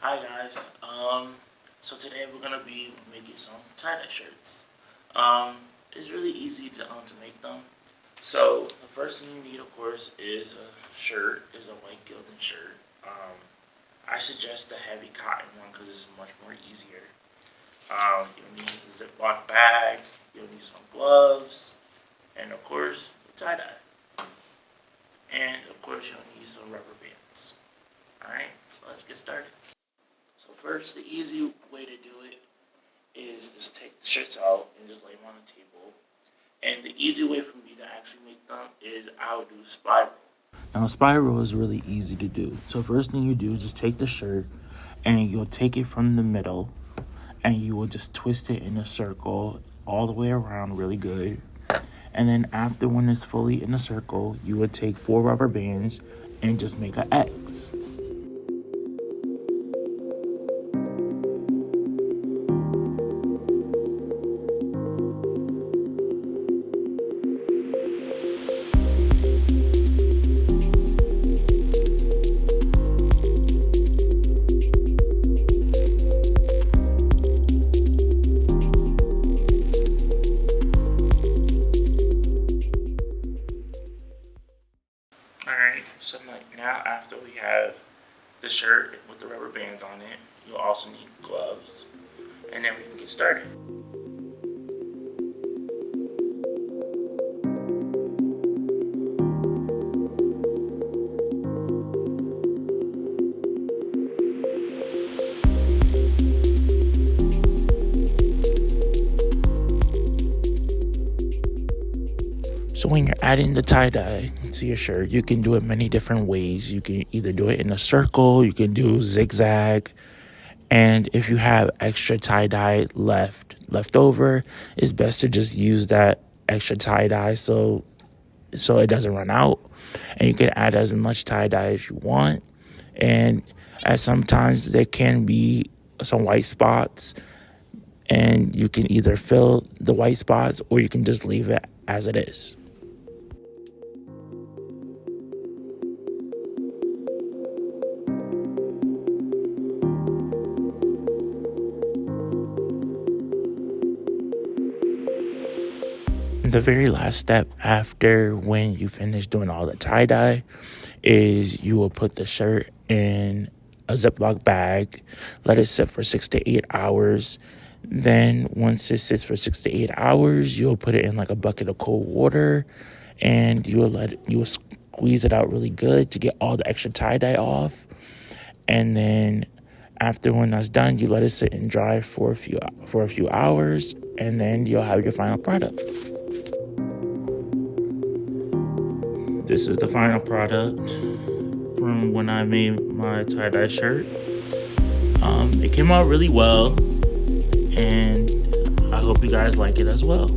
Hi guys. So today we're gonna be making some tie-dye shirts. It's really easy to make them. So the first thing you need, of course, is a shirt. Is a white gilded shirt. I suggest the heavy cotton one because it's much more easier. You'll need a Ziploc bag. You'll need some gloves, and of course, tie-dye. And of course, you'll need some rubber bands. All right. So let's get started. So first, the easy way to do it is just take the shirts out and just lay them on the table. And the easy way for me to actually make them is I would do a spiral. Now, a spiral is really easy to do. So first thing you do is just take the shirt and you'll take it from the middle and you will just twist it in a circle all the way around really good. And then after when it's fully in a circle, you would take 4 rubber bands and just make an X. Alright, so now after we have the shirt with the rubber bands on it, you'll also need gloves, and then we can get started. So when you're adding the tie-dye to your shirt, you can do it many different ways. You can either do it in a circle, you can do zigzag, and if you have extra tie-dye left over, it's best to just use that extra tie-dye so it doesn't run out. And you can add as much tie-dye as you want. And at sometimes there can be some white spots, and you can either fill the white spots or you can just leave it as it is. The very last step after when you finish doing all the tie-dye is you will put the shirt in a Ziploc bag, let it sit for 6 to 8 hours. Then once it sits for 6 to 8 hours, you'll put it in like a bucket of cold water and you will squeeze it out really good to get all the extra tie-dye off. And then after when that's done, you let it sit and dry for a few hours, and then you'll have your final product. This is the final product from when I made my tie-dye shirt. It came out really well, and I hope you guys like it as well.